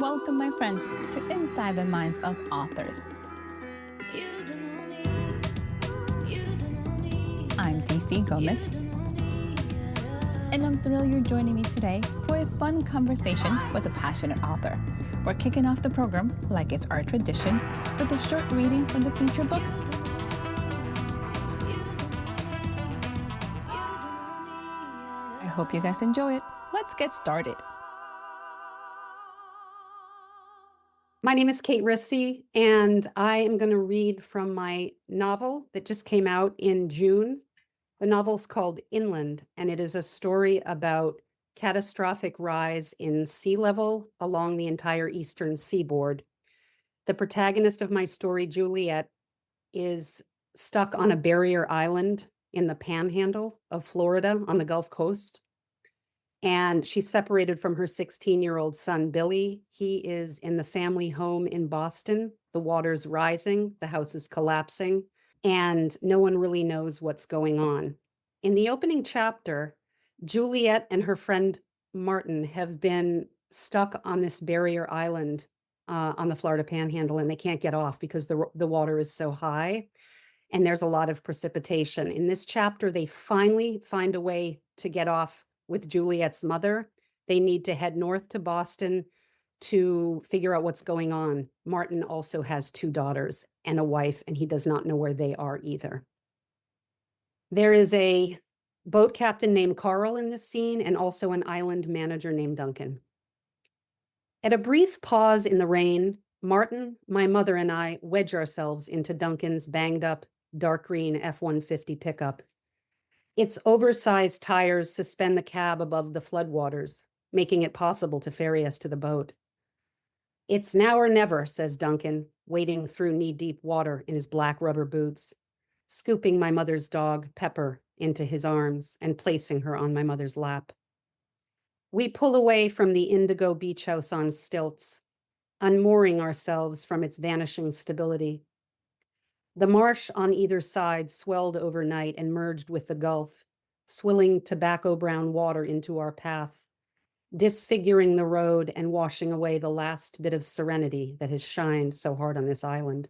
Welcome, my friends, to Inside the Minds of Authors. I'm DC Gomez, and I'm thrilled you're joining me today for a fun conversation with a passionate author. We're kicking off the program, like it's our tradition, with a short reading from the feature book. I hope you guys enjoy it. Let's get started. My name is Kate Risse, and I am going to read from my novel that just came out in June. The novel's called Inland, and it is a story about catastrophic rise in sea level along the entire eastern seaboard. The protagonist of my story, Juliet, is stuck on a barrier island in the panhandle of Florida on the Gulf Coast. And she's separated from her 16-year-old son, Billy. He is in the family home in Boston. The water's rising, the house is collapsing, and no one really knows what's going on. In the opening chapter, Juliet and her friend Martin have been stuck on this barrier island on the Florida Panhandle, and they can't get off because the water is so high, and there's a lot of precipitation. In this chapter, they finally find a way to get off with Juliet's mother. They need to head north to Boston to figure out what's going on. Martin also has 2 daughters and a wife, and he does not know where they are either. There is a boat captain named Carl in this scene, and also an island manager named Duncan. At a brief pause in the rain, Martin, my mother, and I wedge ourselves into Duncan's banged up dark green F-150 pickup. Its oversized tires suspend the cab above the floodwaters, making it possible to ferry us to the boat. "It's now or never," says Duncan, wading through knee-deep water in his black rubber boots, scooping my mother's dog, Pepper, into his arms and placing her on my mother's lap. We pull away from the indigo beach house on stilts, unmooring ourselves from its vanishing stability. The marsh on either side swelled overnight and merged with the Gulf, swilling tobacco-brown water into our path, disfiguring the road and washing away the last bit of serenity that has shined so hard on this island.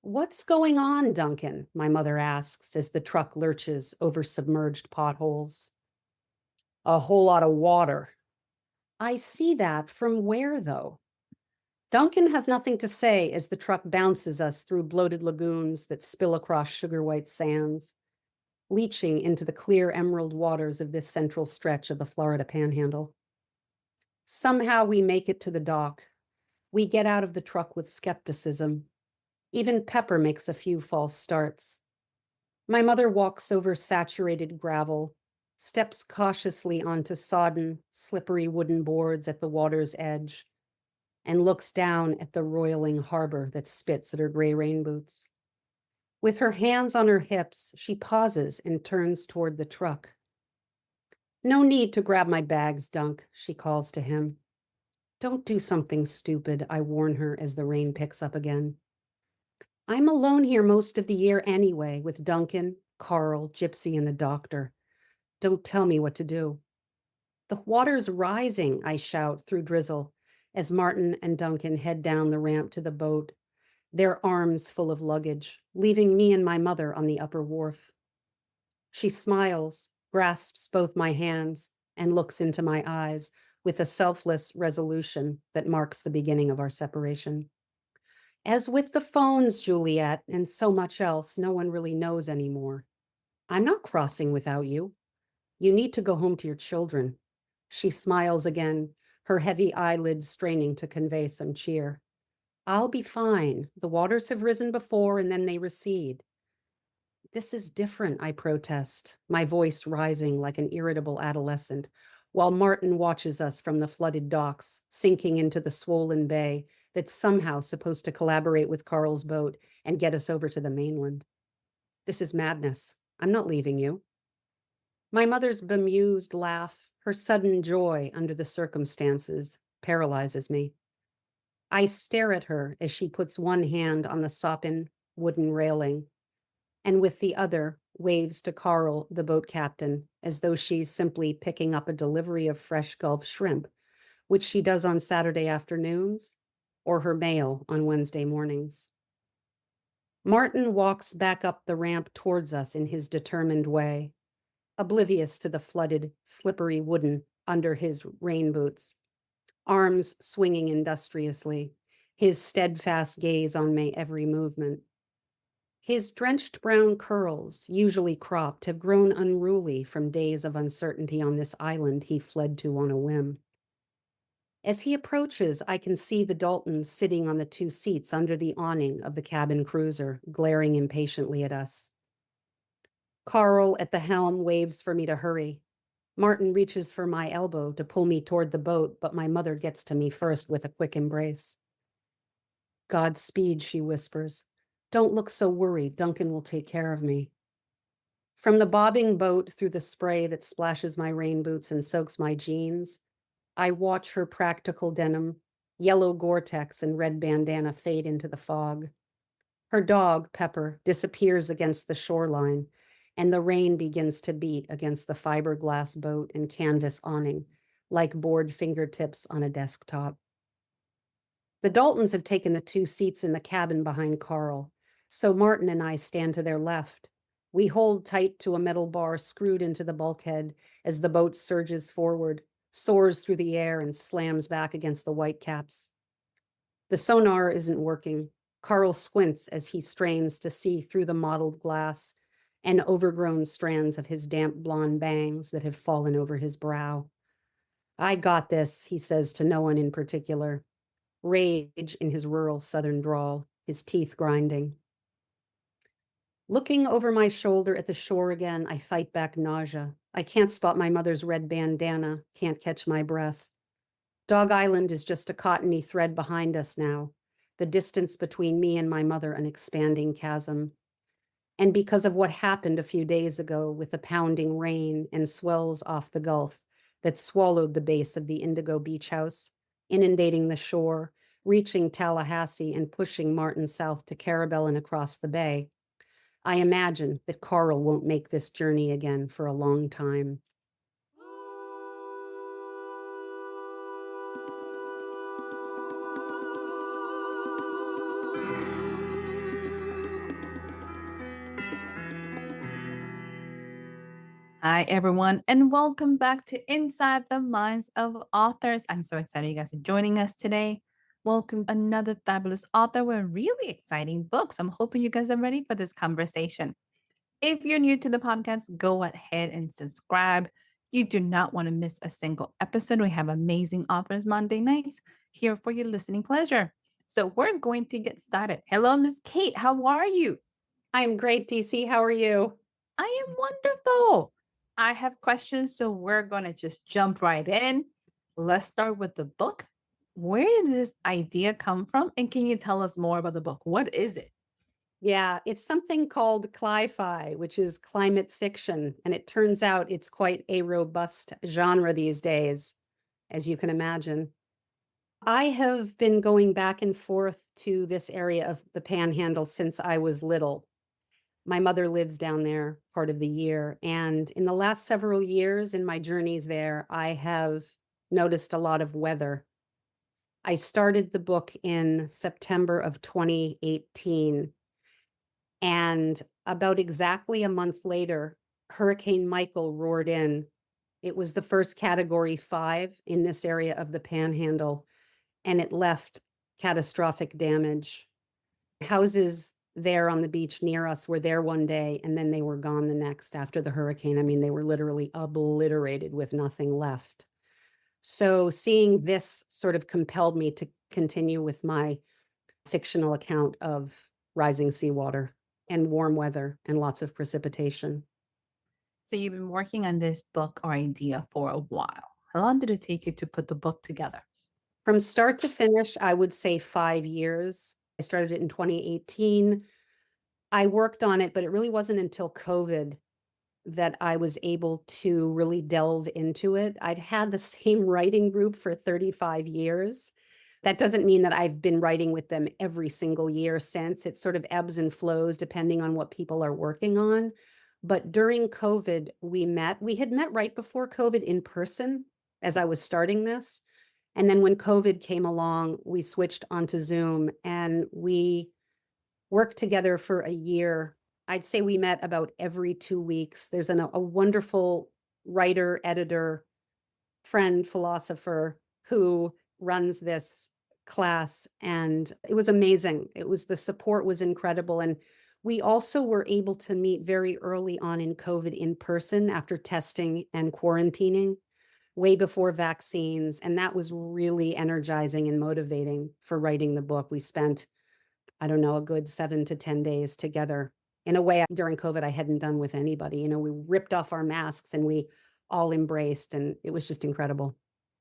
"What's going on, Duncan?" my mother asks as the truck lurches over submerged potholes. "A whole lot of water." "I see that. From where, though?" Duncan has nothing to say as the truck bounces us through bloated lagoons that spill across sugar-white sands, leaching into the clear emerald waters of this central stretch of the Florida Panhandle. Somehow we make it to the dock. We get out of the truck with skepticism. Even Pepper makes a few false starts. My mother walks over saturated gravel, steps cautiously onto sodden, slippery wooden boards at the water's edge, and looks down at the roiling harbor that spits at her gray rain boots. With her hands on her hips, she pauses and turns toward the truck. "No need to grab my bags, Dunk," she calls to him. "Don't do something stupid," I warn her as the rain picks up again. "I'm alone here most of the year anyway, with Duncan, Carl, Gypsy, and the doctor. Don't tell me what to do." "The water's rising," I shout through drizzle as Martin and Duncan head down the ramp to the boat, their arms full of luggage, leaving me and my mother on the upper wharf. She smiles, grasps both my hands, and looks into my eyes with a selfless resolution that marks the beginning of our separation. "As with the phones, Juliet, and so much else, no one really knows anymore. I'm not crossing without you. You need to go home to your children." She smiles again, her heavy eyelids straining to convey some cheer. "I'll be fine. The waters have risen before and then they recede." "This is different," I protest, my voice rising like an irritable adolescent, while Martin watches us from the flooded docks, sinking into the swollen bay that's somehow supposed to collaborate with Carl's boat and get us over to the mainland. "This is madness. I'm not leaving you." My mother's bemused laugh, her sudden joy under the circumstances, paralyzes me. I stare at her as she puts one hand on the sopping wooden railing and with the other waves to Carl, the boat captain, as though she's simply picking up a delivery of fresh Gulf shrimp, which she does on Saturday afternoons, or her mail on Wednesday mornings. Martin walks back up the ramp towards us in his determined way, oblivious to the flooded, slippery wooden under his rain boots, arms swinging industriously, his steadfast gaze on my every movement. His drenched brown curls, usually cropped, have grown unruly from days of uncertainty on this island he fled to on a whim. As he approaches, I can see the Daltons sitting on the two seats under the awning of the cabin cruiser, glaring impatiently at us. Carl at the helm waves for me to hurry. Martin reaches for my elbow to pull me toward the boat, but my mother gets to me first with a quick embrace. "Godspeed," she whispers. "Don't look so worried. Duncan will take care of me." From the bobbing boat through the spray that splashes my rain boots and soaks my jeans, I watch her practical denim, yellow Gore-Tex, and red bandana fade into the fog. Her dog, Pepper, disappears against the shoreline, and the rain begins to beat against the fiberglass boat and canvas awning, like bored fingertips on a desktop. The Daltons have taken the two seats in the cabin behind Carl, so Martin and I stand to their left. We hold tight to a metal bar screwed into the bulkhead as the boat surges forward, soars through the air, and slams back against the whitecaps. The sonar isn't working. Carl squints as he strains to see through the mottled glass and overgrown strands of his damp blonde bangs that have fallen over his brow. "I got this," he says to no one in particular, rage in his rural southern drawl, his teeth grinding. Looking over my shoulder at the shore again, I fight back nausea. I can't spot my mother's red bandana, can't catch my breath. Dog Island is just a cottony thread behind us now, the distance between me and my mother an expanding chasm. And because of what happened a few days ago with the pounding rain and swells off the Gulf that swallowed the base of the Indigo Beach House, inundating the shore, reaching Tallahassee, and pushing Martin south to Carabel and across the bay, I imagine that Carl won't make this journey again for a long time. Hi, everyone, and welcome back to Inside the Minds of Authors. I'm so excited you guys are joining us today. Welcome another fabulous author with really exciting books. I'm hoping you guys are ready for this conversation. If you're new to the podcast, go ahead and subscribe. You do not want to miss a single episode. We have amazing authors Monday nights here for your listening pleasure. So we're going to get started. Hello, Miss Kate. How are you? I'm great, DC. How are you? I am wonderful. I have questions, so we're going to just jump right in. Let's start with the book. Where did this idea come from? And can you tell us more about the book? What is it? Yeah, it's something called cli-fi, which is climate fiction. And it turns out it's quite a robust genre these days, as you can imagine. I have been going back and forth to this area of the Panhandle since I was little. My mother lives down there part of the year. And in the last several years in my journeys there, I have noticed a lot of weather. I started the book in September of 2018. And about exactly a month later, Hurricane Michael roared in. It was the first category 5 in this area of the Panhandle, and it left catastrophic damage. Houses there on the beach near us were there one day, and then they were gone the next after the hurricane. I mean, they were literally obliterated with nothing left. So seeing this sort of compelled me to continue with my fictional account of rising seawater and warm weather and lots of precipitation. So you've been working on this book or idea for a while. How long did it take you to put the book together? From start to finish, I would say 5 years. I started it in 2018. I worked on it, but it really wasn't until COVID that I was able to really delve into it. I've had the same writing group for 35 years. That doesn't mean that I've been writing with them every single year since. It sort of ebbs and flows depending on what people are working on. But during COVID, we met. We had met right before COVID in person as I was starting this. And then when COVID came along, we switched onto Zoom and we worked together for a year. I'd say we met about every 2 weeks. There's a wonderful writer, editor, friend, philosopher who runs this class, and it was amazing. The support was incredible, and we also were able to meet very early on in COVID in person after testing and quarantining way before vaccines, and that was really energizing and motivating for writing the book. We spent, I don't know, a good 7 to 10 days together in a way during COVID I hadn't done with anybody. We ripped off our masks and we all embraced, and it was just incredible.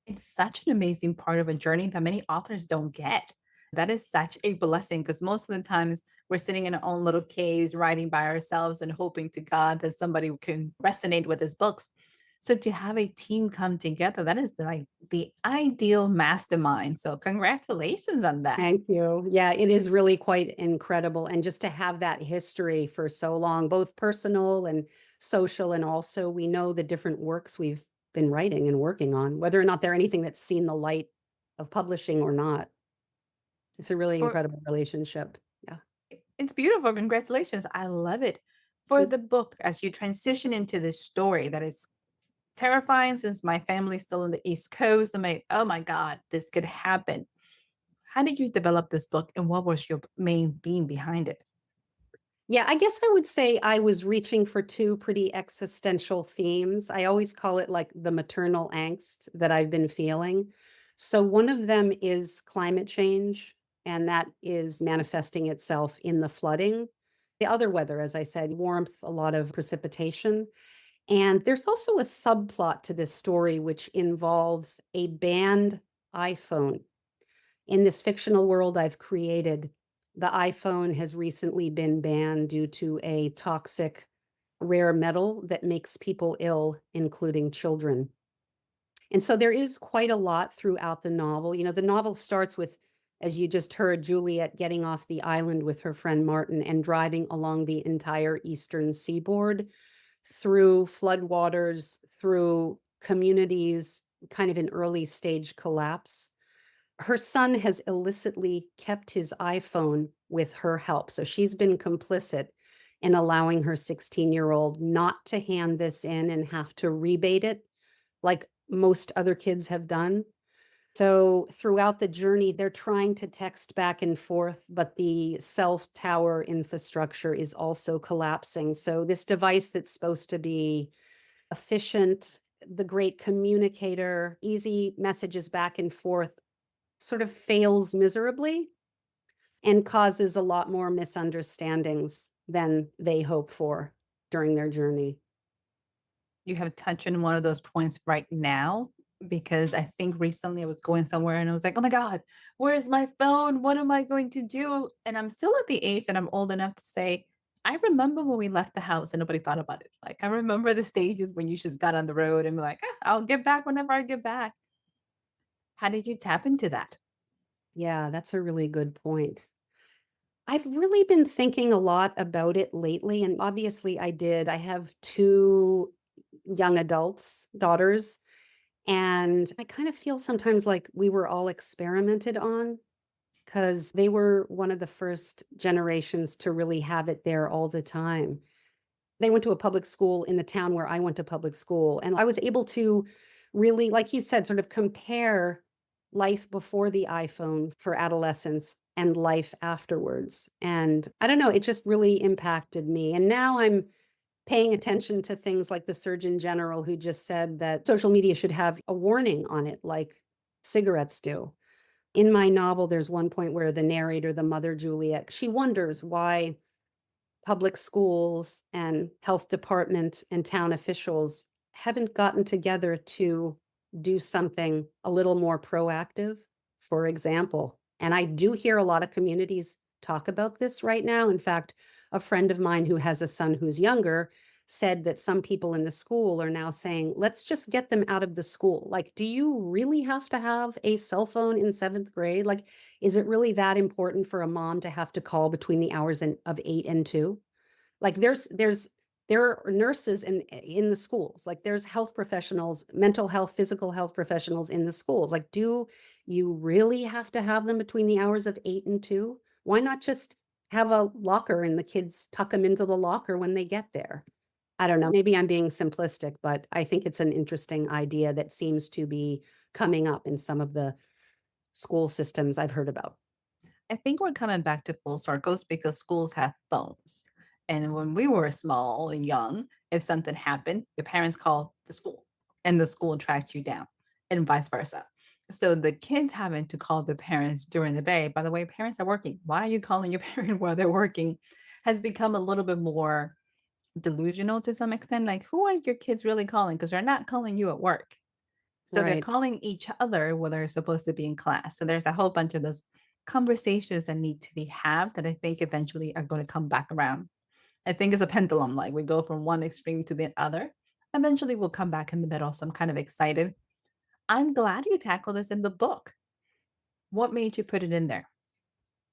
It's such an amazing part of a journey that many authors don't get. That is such a blessing because most of the times we're sitting in our own little caves, writing by ourselves and hoping to God that somebody can resonate with his books. So to have a team come together, that is like the ideal mastermind. So congratulations on that. Thank you. Yeah, it is really quite incredible, and just to have that history for so long, both personal and social, and also we know the different works we've been writing and working on, whether or not they're anything that's seen the light of publishing or not. It's a really For incredible relationship. Yeah. it's beautiful. Congratulations. I love it. For the book, as you transition into this story that is terrifying since my family's still in the East Coast, I'm like, oh my God, this could happen. How did you develop this book and what was your main theme behind it? Yeah, I guess I would say I was reaching for 2 pretty existential themes. I always call it like the maternal angst that I've been feeling. So one of them is climate change, and that is manifesting itself in the flooding. The other weather, as I said, warmth, a lot of precipitation. And there's also a subplot to this story which involves a banned iPhone. In this fictional world I've created, the iPhone has recently been banned due to a toxic rare metal that makes people ill, including children. And so there is quite a lot throughout the novel. The novel starts with, as you just heard, Juliet getting off the island with her friend Martin and driving along the entire eastern seaboard through floodwaters, through communities kind of in early stage collapse. Her son has illicitly kept his iPhone with her help. So she's been complicit in allowing her 16-year-old not to hand this in and have to rebate it like most other kids have done. So throughout the journey, they're trying to text back and forth, but the cell tower infrastructure is also collapsing. So this device that's supposed to be efficient, the great communicator, easy messages back and forth, sort of fails miserably and causes a lot more misunderstandings than they hope for during their journey. You have touched on one of those points right now because I think recently I was going somewhere and I was like, oh my God, where's my phone? What am I going to do? And I'm still at the age that I'm old enough to say, I remember when we left the house and nobody thought about it. Like, I remember the stages when you just got on the road and be like, "Ah, I'll get back whenever I get back." How did you tap into that? Yeah, that's a really good point. I've really been thinking a lot about it lately, and obviously I did. I have 2 young adults, daughters, and I kind of feel sometimes like we were all experimented on because they were one of the first generations to really have it there all the time. They went to a public school in the town where I went to public school, and I was able to really, like you said, sort of compare life before the iPhone for adolescents and life afterwards, and I don't know, it just really impacted me, and now I'm paying attention to things like the Surgeon General who just said that social media should have a warning on it like cigarettes do. In my novel, there's one point where the narrator, the mother, Juliet, she wonders why public schools and health department and town officials haven't gotten together to do something a little more proactive, for example. And I do hear a lot of communities talk about this right now. In fact, a friend of mine who has a son who's younger said that some people in the school are now saying, let's just get them out of the school. Like, do you really have to have a cell phone in seventh grade? Like, is it really that important for a mom to have to call between the hours of 8 and 2? Like, There are nurses in the schools, like, there's health professionals, mental health, physical health professionals in the schools. Like, do you really have to have them between the hours of 8 and 2? Why not just have a locker and the kids tuck them into the locker when they get there? I don't know, maybe I'm being simplistic, but I think it's an interesting idea that seems to be coming up in some of the school systems I've heard about. I think we're coming back to full circles because schools have phones. And when we were small and young, if something happened, your parents called the school and the school tracked you down and vice versa. So the kids having to call the parents during the day, by the way, parents are working. Why are you calling your parent while they're working? Has become a little bit more delusional to some extent. Like, who are your kids really calling? Because they're not calling you at work. So they're Right. calling each other while they're supposed to be in class. So there's a whole bunch of those conversations that need to be had that I think eventually are going to come back around. I think it's a pendulum, like we go from one extreme to the other. Eventually we'll come back in the middle. So I'm kind of excited. I'm glad you tackled this in the book. What made you put it in there?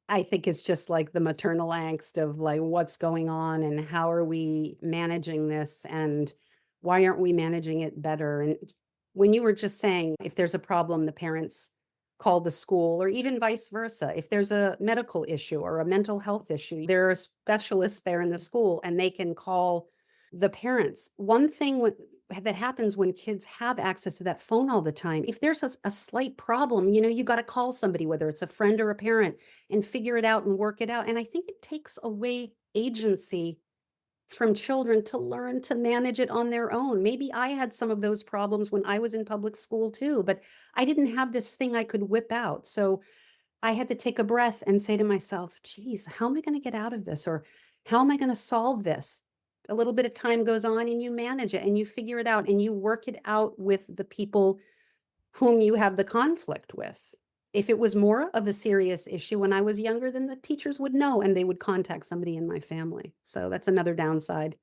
I think it's just like the maternal angst of like what's going on and how are we managing this and why aren't we managing it better? And when you were just saying if there's a problem, the parents call the school, or even vice versa. If there's a medical issue or a mental health issue, there are specialists there in the school and they can call the parents. One thing that happens when kids have access to that phone all the time, if there's a slight problem, you got to call somebody, whether it's a friend or a parent, and figure it out and work it out. And I think it takes away agency from children to learn to manage it on their own. Maybe I had some of those problems when I was in public school too, but I didn't have this thing I could whip out. So I had to take a breath and say to myself, geez, how am I going to get out of this? Or how am I going to solve this? A little bit of time goes on and you manage it and you figure it out and you work it out with the people whom you have the conflict with. If it was more of a serious issue when I was younger, then the teachers would know and they would contact somebody in my family. So that's another downside.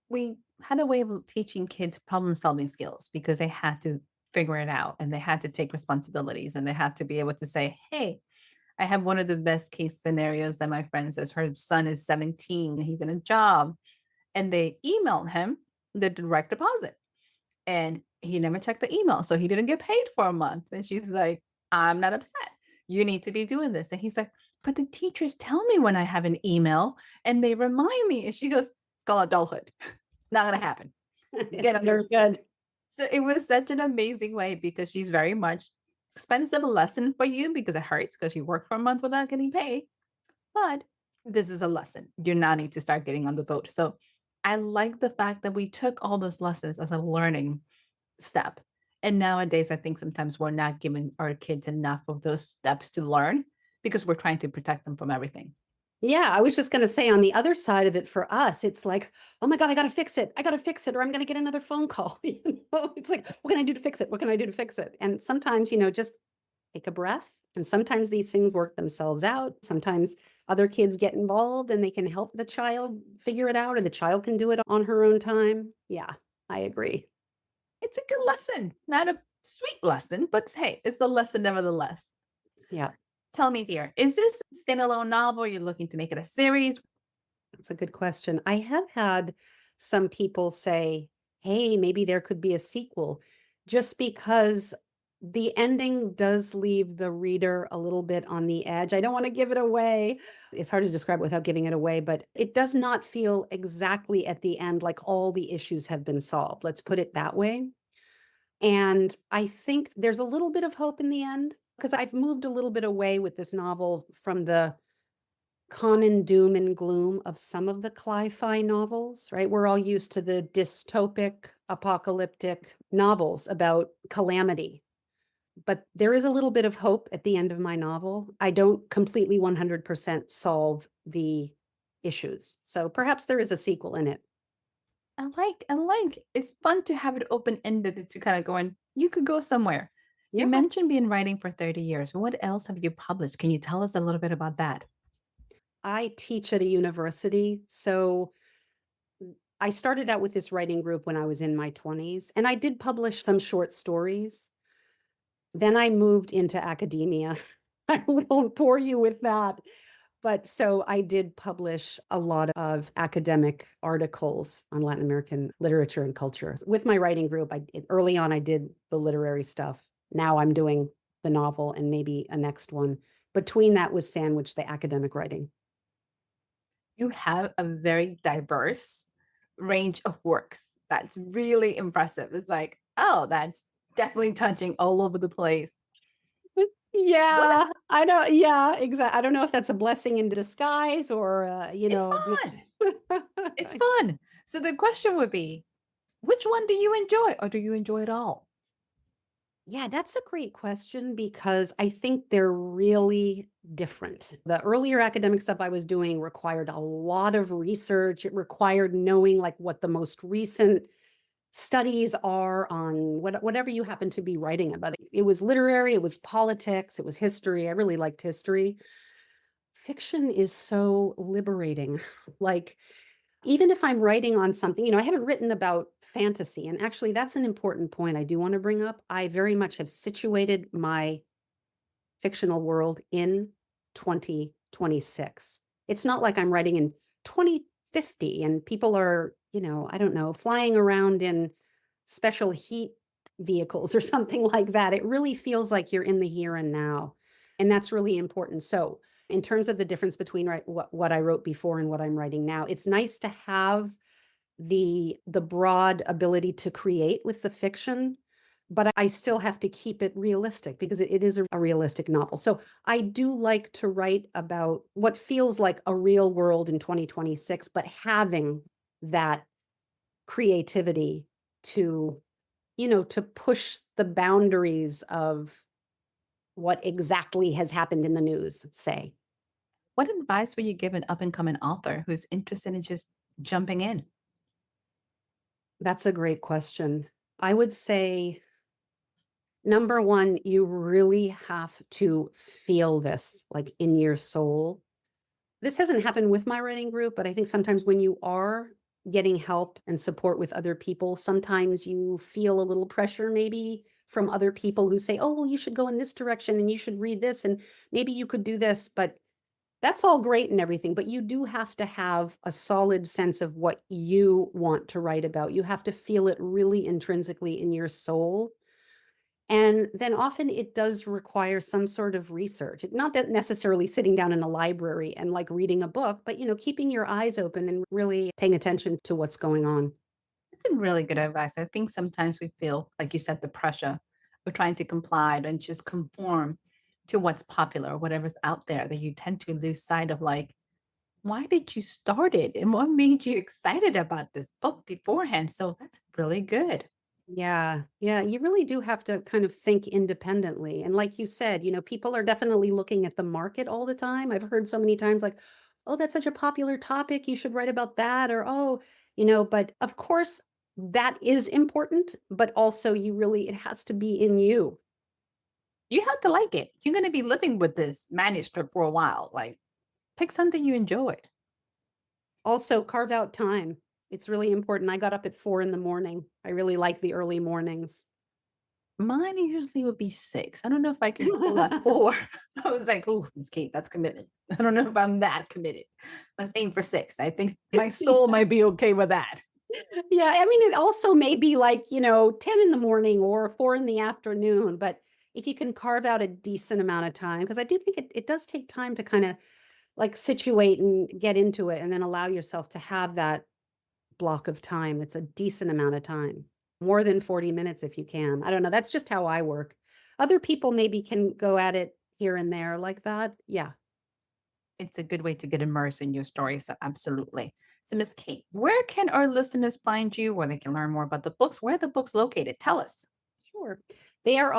We had a way of teaching kids problem solving skills because they had to figure it out and they had to take responsibilities and they had to be able to say, hey, I have one of the best case scenarios that my friend says her son is 17, he's in a job, and they emailed him the direct deposit. And he never checked the email. So he didn't get paid for a month. And she's like, I'm not upset. You need to be doing this. And he's like, but the teachers tell me when I have an email and they remind me. And she goes, it's called adulthood. It's not going to happen. Get under Very good. so it was such an amazing way because she's very much expensive lesson for you because it hurts because you work for a month without getting paid. But this is a lesson. You now need to start getting on the boat. So I like the fact that we took all those lessons as a learning step. And nowadays, I think sometimes we're not giving our kids enough of those steps to learn because we're trying to protect them from everything. Yeah, I was just going to say on the other side of it for us, it's like, oh my God, I got to fix it. I got to fix it, or I'm going to get another phone call. It's like, what can I do to fix it? What can I do to fix it? And sometimes, just take a breath. And sometimes these things work themselves out. Sometimes other kids get involved and they can help the child figure it out, or the child can do it on her own time. Yeah, I agree. It's a good lesson, not a sweet lesson, but hey, it's the lesson nevertheless. Yeah, Tell me, dear, is this a standalone novel? You're looking to make it a series? that's a good question. I have had some people say, hey, maybe there could be a sequel, just because the ending does leave the reader a little bit on the edge. I don't want to give it away. It's hard to describe without giving it away, but it does not feel exactly at the end like all the issues have been solved. Let's put it that way. And I think there's a little bit of hope in the end because I've moved a little bit away with this novel from the common doom and gloom of some of the cli-fi novels, right? We're all used to the dystopic, apocalyptic novels about calamity. But there is a little bit of hope at the end of my novel. I don't completely 100% solve the issues. So perhaps there is a sequel in it. I like. It's fun to have it open-ended to kind of going, you could go somewhere. You Yeah. mentioned being writing for 30 years. What else have you published? Can you tell us a little bit about that? I teach at a university. So I started out with this writing group when I was in my 20s, and I did publish some short stories. Then I moved into academia. I won't bore you with that. But so I did publish a lot of academic articles on Latin American literature and culture. With my writing group, early on I did the literary stuff. Now I'm doing the novel and maybe a next one. Between that was sandwiched the academic writing. You have a very diverse range of works. That's really impressive. It's like, oh, that's definitely touching all over the place. What Yeah, I know. Yeah, exactly. I don't know if that's a blessing in disguise or, it's fun. It's fun. So the question would be, which one do you enjoy or do you enjoy it all? Yeah, that's a great question because I think they're really different. The earlier academic stuff I was doing required a lot of research. It required knowing like what the most recent studies are on whatever you happen to be writing about. It was literary, it was politics, it was history. I really liked history. Fiction is so liberating. Like even if I'm writing on something, I haven't written about fantasy. And actually, that's an important point I do want to bring up. I very much have situated my fictional world in 2026. It's not like I'm writing in 2050 and people are, I don't know, flying around in special heat vehicles or something like that. It really feels like you're in the here and now. And that's really important. So, in terms of the difference between what I wrote before and what I'm writing now, it's nice to have the broad ability to create with the fiction, but I still have to keep it realistic because it is a realistic novel. So I do like to write about what feels like a real world in 2026, but having that creativity to, to push the boundaries of what exactly has happened in the news, say. What advice would you give an up and coming author who's interested in just jumping in? That's a great question. I would say number one, you really have to feel this like in your soul. This hasn't happened with my writing group, but I think sometimes when you are getting help and support with other people, sometimes you feel a little pressure maybe from other people who say, oh, well, you should go in this direction and you should read this and maybe you could do this. But that's all great and everything, but you do have to have a solid sense of what you want to write about. You have to feel it really intrinsically in your soul. And then often it does require some sort of research. Not that necessarily sitting down in a library and like reading a book, but keeping your eyes open and really paying attention to what's going on. It's some really good advice. I think sometimes we feel, like you said, the pressure of trying to comply and just conform to what's popular or whatever's out there that you tend to lose sight of like, why did you start it? And what made you excited about this book beforehand? So that's really good. Yeah, yeah, you really do have to kind of think independently. And like you said, people are definitely looking at the market all the time. I've heard so many times like, oh, that's such a popular topic. You should write about that. Or, oh, but of course that is important, but also it has to be in you. You have to like it. You're going to be living with this manuscript for a while. Like, pick something you enjoyed. Also, carve out time. It's really important. I got up at 4 in the morning. I really like the early mornings. Mine usually would be 6. I don't know if I can pull that 4. I was like, "Ooh, Miss Kate, that's commitment." I don't know if I'm that committed. Let's aim for 6. I think my soul might be okay with that. Yeah, I mean, it also may be like, 10 in the morning or 4 in the afternoon, but if you can carve out a decent amount of time, because I do think it does take time to kind of like situate and get into it and then allow yourself to have that block of time. That's a decent amount of time, more than 40 minutes if you can. I don't know. That's just how I work. Other people maybe can go at it here and there like that. Yeah. It's a good way to get immersed in your story, so absolutely. So, Miss Kate, where can our listeners find you, where they can learn more about the books? Where are the books located? Tell us. Sure. They are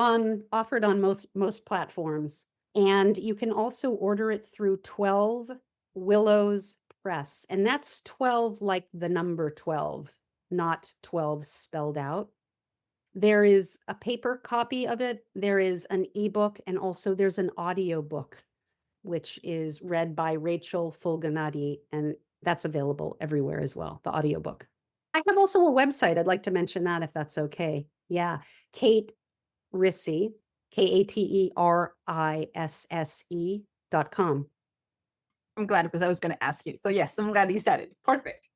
offered on most platforms, and you can also order it through 12 Willows Press, and that's 12 like the number 12, not 12 spelled out. There is a paper copy of it, there is an ebook, and also there's an audio book, which is read by Rachel Fulganati, and that's available everywhere as well, the audiobook. I have also a website. I'd like to mention that if that's okay. Yeah, Kate Risse, KATERISSE.com. I'm glad because I was going to ask you. So yes, I'm glad you started. Perfect.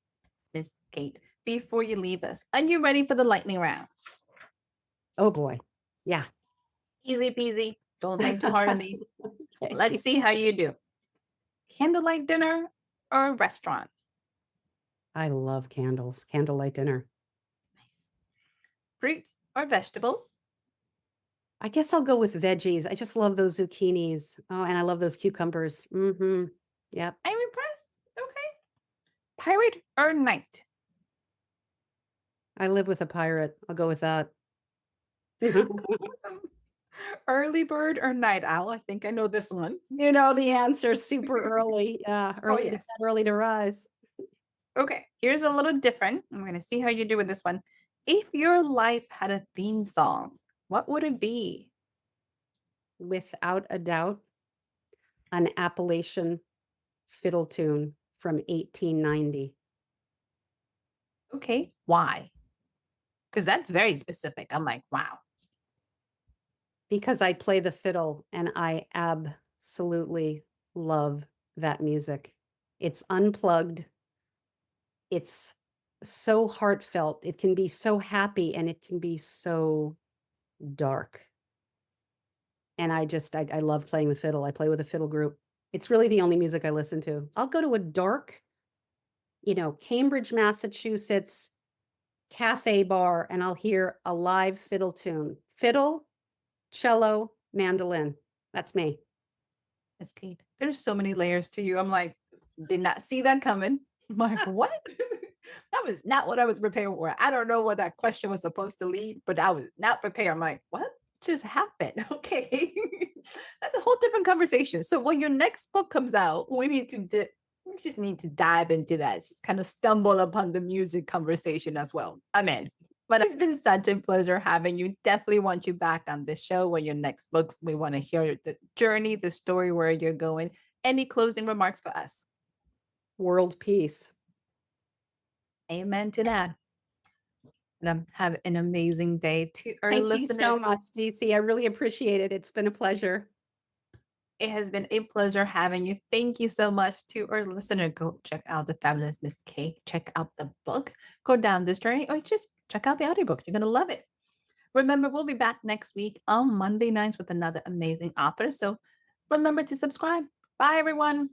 Miss Kate, before you leave us, are you ready for the lightning round? Oh boy. Yeah. Easy peasy. Don't think too hard on these. Okay. Let's see how you do. Candlelight dinner or restaurant? I love candles, candlelight dinner. Nice. Fruits or vegetables? I guess I'll go with veggies. I just love those zucchinis. Oh, and I love those cucumbers. Yep. I'm impressed. Okay. Pirate or knight? I live with a pirate. I'll go with that. Awesome. Early bird or night owl? I think I know this one. You know the answer, super early. Yeah, Oh, early to bed, yes. early to rise. Okay, here's a little different. I'm going to see how you do with this one. If your life had a theme song, what would it be? Without a doubt, an Appalachian fiddle tune from 1890 Okay, why? Because that's very specific. I'm like, wow. because I play the fiddle and I absolutely love that music. It's unplugged. It's so heartfelt. It can be so happy and it can be so dark. And I love playing the fiddle. I play with a fiddle group. It's really the only music I listen to. I'll go to a dark, Cambridge, Massachusetts cafe bar and I'll hear a live fiddle tune. Fiddle, cello, mandolin. That's me. Miss Kate, there's so many layers to you. I'm like, did not see that coming. I'm like, what? That was not what I was prepared for. I don't know what that question was supposed to lead, but I was not prepared. I'm like, what just happened? Okay. That's a whole different conversation. So when your next book comes out, we just need to dive into that. Just kind of stumble upon the music conversation as well. I'm in. But it's been such a pleasure having you. Definitely want you back on this show when your next books. We want to hear the journey, the story, where you're going. Any closing remarks for us? World peace. Amen to that. And have an amazing day to our Thank you listeners. so much, DC. I really appreciate it. It's been a pleasure. It has been a pleasure having you. Thank you so much to our listener. Go check out the fabulous Miss Kate. Check out the book. Go down this journey, or just check out the audiobook. You're gonna love it. Remember, we'll be back next week on Monday nights with another amazing author. So remember to subscribe. Bye, everyone.